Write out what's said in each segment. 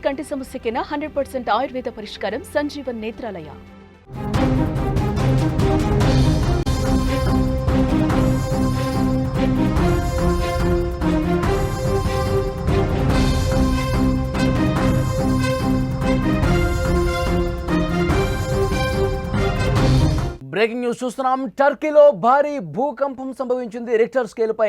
కంటి సమస్యకైనా 100% ఆయుర్వేద పరిష్కారం Sanjeevan Netralaya. Breaking news చూస్తున్నాం. టర్కీలో భారీ భూకంపం సంభవించింది. రిక్టర్ స్కేలుపై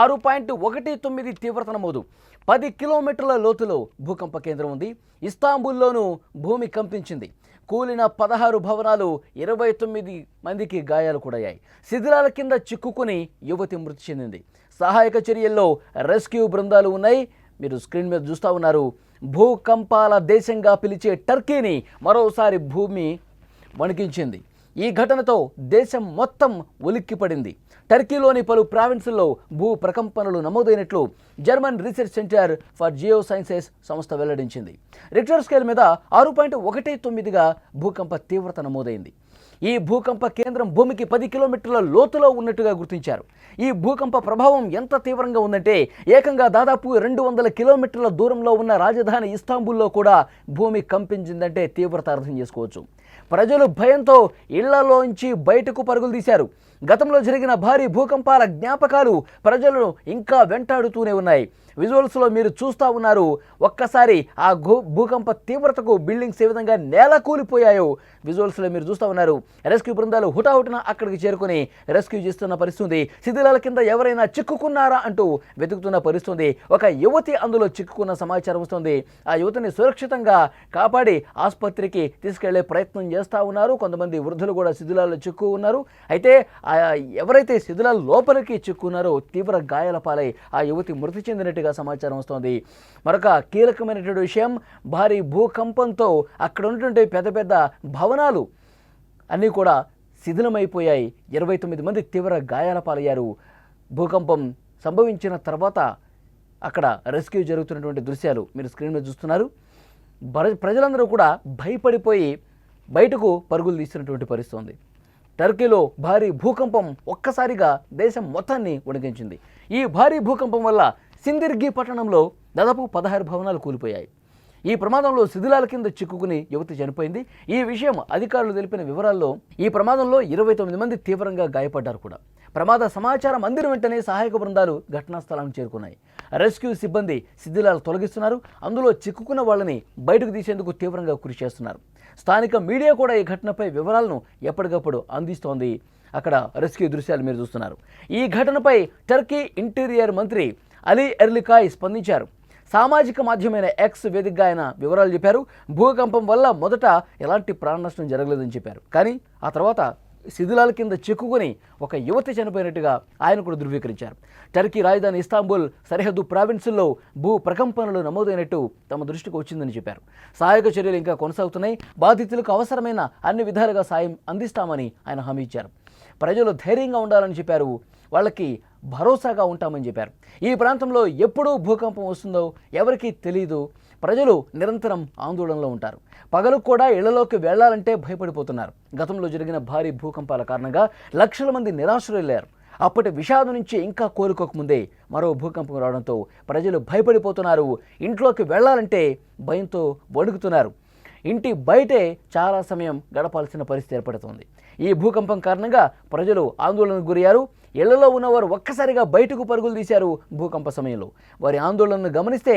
6.19 తీవ్రత నమోదు. 10 కిలోమీటర్ల లోతులో భూకంప కేంద్రం ఉంది. ఇస్తాంబుల్లోనూ భూమి కంపించింది. కూలిన 16 భవనాలు, 29 మందికి గాయాలు కూడా అయ్యాయి. శిథిలాల కింద చిక్కుకుని యువతి మృతి చెందింది. సహాయక చర్యల్లో రెస్క్యూ బృందాలు ఉన్నాయి. మీరు స్క్రీన్ మీద చూస్తూ ఉన్నారు. భూకంపాల దేశంగా పిలిచే టర్కీని మరోసారి భూమి వణికించింది. ఈ ఘటనతో దేశం మొత్తం ఉలిక్కిపడింది. టర్కీలోని పలు ప్రావిన్సుల్లో భూ ప్రకంపనలు నమోదైనట్లు German research centre for geosciences సంస్థ వెల్లడించింది. రిక్టర్ స్కేల్ మీద 6.19గా భూకంప తీవ్రత నమోదైంది. ఈ భూకంప కేంద్రం భూమికి 10 కిలోమీటర్ల లోతులో ఉన్నట్టుగా గుర్తించారు. ఈ భూకంప ప్రభావం ఎంత తీవ్రంగా ఉందంటే ఏకంగా దాదాపు 200 కిలోమీటర్ల దూరంలో ఉన్న రాజధాని ఇస్తాంబుల్లో కూడా భూమి కంపించిందంటే తీవ్రత అర్థం చేసుకోవచ్చు. ప్రజలు భయంతో ఇళ్లలోంచి బయటకు పరుగులు తీశారు. గతంలో జరిగిన భారీ భూకంపాల జ్ఞాపకాలు ప్రజలను ఇంకా వెంటాడుతూనే ఉన్నాయి. విజువల్స్లో మీరు చూస్తూ ఉన్నారు. ఒక్కసారి ఆ భూకంప తీవ్రతకు బిల్డింగ్స్ ఏ విధంగా నేల కూలిపోయాయో విజువల్స్లో మీరు చూస్తూ ఉన్నారు. రెస్క్యూ బృందాలు హుటాహుటిన అక్కడికి చేరుకుని రెస్క్యూ చేస్తున్న పరిస్థితి. శిథిలాల కింద ఎవరైనా చిక్కుకున్నారా అంటూ వెతుకుతున్న పరిస్థితి. ఒక యువతి అందులో చిక్కుకున్న సమాచారం వస్తుంది. ఆ యువతిని సురక్షితంగా కాపాడి ఆసుపత్రికి తీసుకెళ్లే ప్రయత్నం చేస్తూ ఉన్నారు. కొంతమంది వృద్ధులు కూడా శిథిలాల్లో చిక్కు ఉన్నారు. అయితే ఎవరైతే శిథిలాల లోపలికి చిక్కున్నారో తీవ్ర గాయాల పాలై ఆ యువతి మృతి చెందినట్టుగా సమాచారం వస్తోంది. మరొక కీలకమైనటువంటి విషయం, భారీ భూకంపంతో అక్కడ ఉన్నటువంటి పెద్ద పెద్ద భవనాలు అన్నీ కూడా శిథిలమైపోయాయి. 29 మంది తీవ్ర గాయాల పాలయ్యారు. భూకంపం సంభవించిన తర్వాత అక్కడ రెస్క్యూ జరుగుతున్నటువంటి దృశ్యాలు మీరు స్క్రీన్ మీద చూస్తున్నారు. ప్రజలందరూ కూడా భయపడిపోయి బయటకు పరుగులు తీస్తున్నటువంటి పరిస్థితి ఉంది. టర్కీలో భారీ భూకంపం ఒక్కసారిగా దేశం మొత్తాన్ని వణికించింది. ఈ భారీ భూకంపం వల్ల సిందిర్గి పట్టణంలో దాదాపు 16 భవనాలు కూలిపోయాయి. ఈ ప్రమాదంలో శిథిలాల కింద చిక్కుకుని యువతి చనిపోయింది. ఈ విషయం అధికారులు తెలిపిన వివరాల్లో ఈ ప్రమాదంలో 29 మంది తీవ్రంగా గాయపడ్డారు కూడా. ప్రమాద సమాచారం అందిన వెంటనే సహాయక బృందాలు ఘటనా స్థలానికి చేరుకున్నాయి. రెస్క్యూ సిబ్బంది శిథిలాలు తొలగిస్తున్నారు. అందులో చిక్కుకున్న వాళ్ళని బయటకు తీసేందుకు తీవ్రంగా కృషి చేస్తున్నారు. స్థానిక మీడియా కూడా ఈ ఘటనపై వివరాలను ఎప్పటికప్పుడు అందిస్తోంది. అక్కడ రెస్క్యూ దృశ్యాలు మీరు చూస్తున్నారు. ఈ ఘటనపై టర్కీ ఇంటీరియర్ మంత్రి అలీ ఎర్లికాయ్ స్పందించారు. సామాజిక మాధ్యమైన ఎక్స్ వేదికగా ఆయన వివరాలు చెప్పారు. భూకంపం వల్ల మొదట ఎలాంటి ప్రాణ నష్టం జరగలేదని చెప్పారు. కానీ ఆ తర్వాత శిథిలాల కింద చిక్కుకొని ఒక యువతి చనిపోయినట్టుగా ఆయన కూడా ధృవీకరించారు. టర్కీ రాజధాని ఇస్తాంబుల్ సరిహద్దు ప్రావిన్సుల్లో భూ ప్రకంపనలు నమోదైనట్టు తమ దృష్టికి వచ్చిందని చెప్పారు. సహాయక చర్యలు ఇంకా కొనసాగుతున్నాయి. బాధితులకు అవసరమైన అన్ని విధాలుగా సాయం అందిస్తామని ఆయన హామీ ఇచ్చారు. ప్రజలు ధైర్యంగా ఉండాలని చెప్పారు. వాళ్ళకి భరోసాగా ఉంటామని చెప్పారు. ఈ ప్రాంతంలో ఎప్పుడు భూకంపం వస్తుందో ఎవరికీ తెలియదు. ప్రజలు నిరంతరం ఆందోళనలో ఉంటారు. పగలు కూడా ఇళ్లలోకి వెళ్లాలంటే భయపడిపోతున్నారు. గతంలో జరిగిన భారీ భూకంపాల కారణంగా లక్షల మంది నిరాశ్రయులయ్యారు. అప్పటి విషాదం నుంచి ఇంకా కోలుకోకముందే మరో భూకంపం రావడంతో ప్రజలు భయపడిపోతున్నారు. ఇంట్లోకి వెళ్లాలంటే భయంతో వణుకుతున్నారు. ఇంటి బయటే చాలా సమయం గడపాల్సిన పరిస్థితి ఏర్పడుతోంది. ఈ భూకంపం కారణంగా ప్రజలు ఆందోళనకు గురయ్యారు. ఇళ్లలో ఉన్నవారు ఒక్కసారిగా బయటకు పరుగులు తీశారు. భూకంప సమయంలో వారి ఆందోళనను గమనిస్తే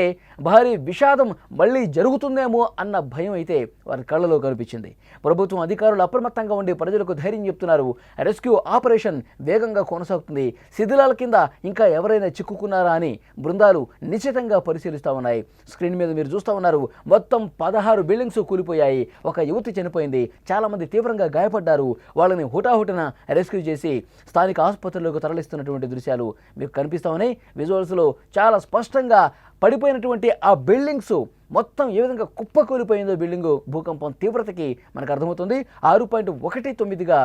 భారీ విషాదం మళ్ళీ జరుగుతుందేమో అన్న భయం అయితే వారి కళ్ళలో కనిపించింది. ప్రభుత్వం అధికారులు అప్రమత్తంగా ఉండి ప్రజలకు ధైర్యం చెప్తున్నారు. రెస్క్యూ ఆపరేషన్ వేగంగా కొనసాగుతుంది. శిథిలాల కింద ఇంకా ఎవరైనా చిక్కుకున్నారా అని బృందాలు నిశ్చితంగా పరిశీలిస్తూ ఉన్నాయి. స్క్రీన్ మీద మీరు చూస్తూ ఉన్నారు. మొత్తం 16 బిల్డింగ్స్ కూలిపోయాయి. ఒక యువతి చనిపోయింది. చాలామంది తీవ్రంగా గాయపడ్డారు. వాళ్ళని హుటాహుటిన రెస్క్యూ చేసి స్థానిక ఆసుపత్రులకు తరలిస్తున్నటువంటి దృశ్యాలు మీకు కనిపిస్తా ఉన్నాయి. విజువల్స్లో చాలా స్పష్టంగా పడిపోయినటువంటి ఆ బిల్డింగ్స్ మొత్తం ఏ విధంగా కుప్పకూలిపోయిందో బిల్డింగు భూకంపం తీవ్రతకి మనకు అర్థమవుతుంది. 6.19గా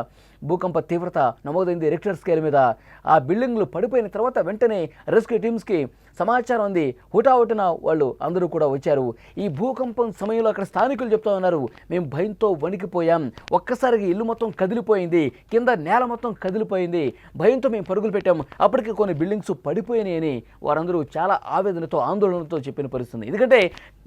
భూకంప తీవ్రత నమోదైంది రిక్టర్ స్కేల్ మీద. ఆ బిల్డింగ్లు పడిపోయిన తర్వాత వెంటనే రెస్క్యూ టీమ్స్కి సమాచారం అంది. హుటాహుటిన వాళ్ళు అందరూ కూడా వచ్చారు. ఈ భూకంపం సమయంలో అక్కడ స్థానికులు చెప్తా ఉన్నారు, మేము భయంతో వణికిపోయాం. ఒక్కసారిగా ఇల్లు మొత్తం కదిలిపోయింది, కింద నేల మొత్తం కదిలిపోయింది, భయంతో మేము పరుగులు పెట్టాం. అప్పటికి కొన్ని బిల్డింగ్స్ పడిపోయినాయని వారందరూ చాలా ఆవేదనతో ఆందోళన ఆందోళనతో చెప్పిన పరిస్థితి. ఎందుకంటే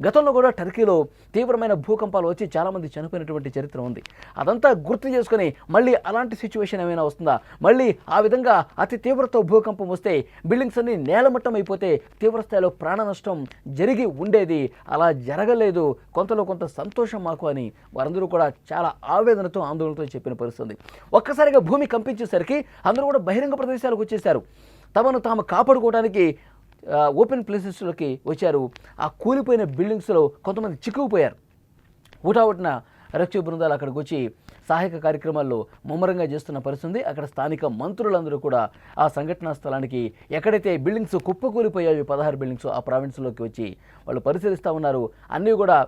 గతంలో కూడా టర్కీలో తీవ్రమైన భూకంపాలు వచ్చి చాలామంది చనిపోయినటువంటి చరిత్ర ఉంది. అదంతా గుర్తు చేసుకుని మళ్ళీ అలాంటి సిచ్యువేషన్ ఏమైనా వస్తుందా, మళ్ళీ ఆ విధంగా అతి తీవ్రత భూకంపం వస్తే బిల్డింగ్స్ అన్ని నేలమట్టం అయిపోతే తీవ్రస్థాయిలో ప్రాణ నష్టం జరిగి ఉండేది. అలా జరగలేదు, కొంతలో కొంత సంతోషం మాకు అని వారందరూ కూడా చాలా ఆవేదనతో ఆందోళనతో చెప్పిన పరిస్థితి. ఒక్కసారిగా భూమి కంపించేసరికి అందరూ కూడా బహిరంగ ప్రదేశాలకు వచ్చేసారు. తమను తాము కాపాడుకోవడానికి ఓపెన్ ప్లేసెస్లోకి వచ్చారు. ఆ కూలిపోయిన బిల్డింగ్స్లో కొంతమంది చిక్కుకుపోయారు. ఊటావుటిన రెస్క్యూ బృందాలు అక్కడికి వచ్చి సహాయక కార్యక్రమాల్లో ముమ్మరంగా చేస్తున్న పరిస్థితి. అక్కడ స్థానిక మంత్రులందరూ కూడా ఆ సంఘటనా స్థలానికి ఎక్కడైతే బిల్డింగ్స్ కుప్పకూలిపోయాయి 16 బిల్డింగ్స్ ఆ ప్రావిన్స్లోకి వచ్చి వాళ్ళు పరిశీలిస్తూ ఉన్నారు. అన్నీ కూడా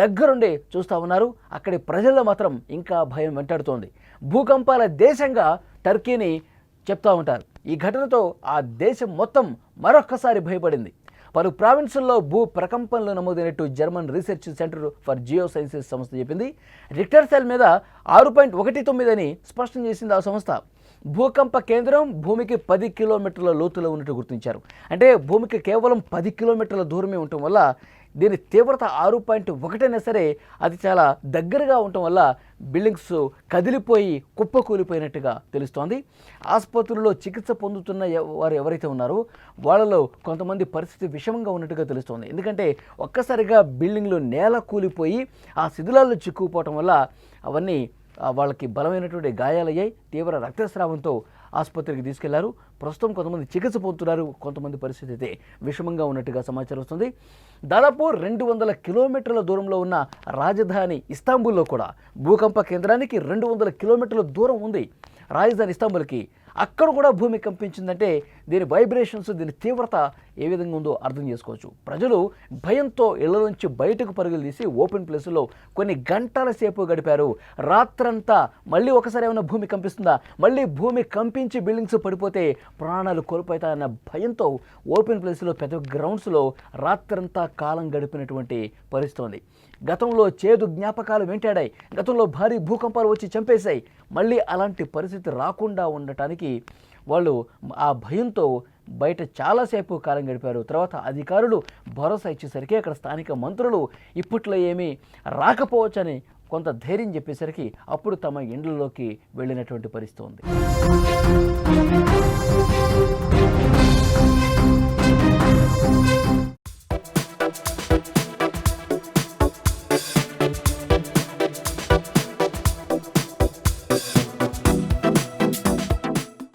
దగ్గరుండి చూస్తూ ఉన్నారు. అక్కడి ప్రజల్లో మాత్రం ఇంకా భయం వెంటాడుతోంది. భూకంపాల దేశంగా టర్కీని చెప్తూ ఉంటారు. ఈ ఘటనతో ఆ దేశం మొత్తం మరొక్కసారి భయపడింది. పలు ప్రావిన్సుల్లో భూ ప్రకంపనలు నమోదైనట్టు German research centre for geosciences సంస్థ చెప్పింది. రిక్టర్ స్కేల్ మీద 6.19 అని స్పష్టం చేసింది ఆ సంస్థ. భూకంప కేంద్రం భూమికి 10 కిలోమీటర్ల లోతులో ఉన్నట్టు గుర్తించారు. అంటే భూమికి కేవలం 10 కిలోమీటర్ల దూరమే ఉండటం వల్ల దీని తీవ్రత 6.1 అయినా సరే అది చాలా దగ్గరగా ఉండటం వల్ల బిల్డింగ్స్ కదిలిపోయి కుప్పకూలిపోయినట్టుగా తెలుస్తోంది. ఆసుపత్రుల్లో చికిత్స పొందుతున్న వారు ఎవరైతే ఉన్నారో వాళ్ళలో కొంతమంది పరిస్థితి విషమంగా ఉన్నట్టుగా తెలుస్తోంది. ఎందుకంటే ఒక్కసారిగా బిల్డింగ్లు నేల కూలిపోయి ఆ శిథిలాల్లో చిక్కుకుపోవటం వల్ల అవన్నీ వాళ్ళకి బలమైనటువంటి గాయాలయ్యాయి. తీవ్ర రక్తస్రావంతో ఆసుపత్రికి తీసుకెళ్లారు. ప్రస్తుతం కొంతమంది చికిత్స పొందుతున్నారు. కొంతమంది పరిస్థితి అయితే విషమంగా ఉన్నట్టుగా సమాచారం వస్తుంది. దాదాపు 200 కిలోమీటర్ల దూరంలో ఉన్న రాజధాని ఇస్తాంబుల్లో కూడా భూకంప కేంద్రానికి 200 కిలోమీటర్ల దూరం ఉంది రాజధాని ఇస్తాంబుల్కి. అక్కడ కూడా భూమి కంపించిందంటే దీని వైబ్రేషన్స్, దీని తీవ్రత ఏ విధంగా ఉందో అర్థం చేసుకోవచ్చు. ప్రజలు భయంతో ఇళ్ల నుంచి బయటకు పరుగులు తీసి ఓపెన్ ప్లేసుల్లో కొన్ని గంటల సేపు గడిపారు. రాత్రంతా మళ్ళీ ఒకసారి ఏమైనా భూమి కంపిస్తుందా, మళ్ళీ భూమి కంపించి బిల్డింగ్స్ పడిపోతే ప్రాణాలు కోల్పోతాయన్న భయంతో ఓపెన్ ప్లేస్లో పెద్ద గ్రౌండ్స్లో రాత్రంతా కాలం గడిపినటువంటి పరిస్థితి ఉంది. గతంలో చేదు జ్ఞాపకాలు వెంటాడాయి. గతంలో భారీ భూకంపాలు వచ్చి చంపేశాయి. మళ్ళీ అలాంటి పరిస్థితి రాకుండా ఉండటానికి వాళ్ళు ఆ భయంతో బయట చాలాసేపు కాలం గడిపారు. తర్వాత అధికారులు భరోసా ఇచ్చేసరికి అక్కడ స్థానిక మంత్రులు ఇప్పట్లో ఏమీ రాకపోవచ్చని కొంత ధైర్యం చెప్పేసరికి అప్పుడు తమ ఇండ్లలోకి వెళ్ళినటువంటి పరిస్థితి ఉంది.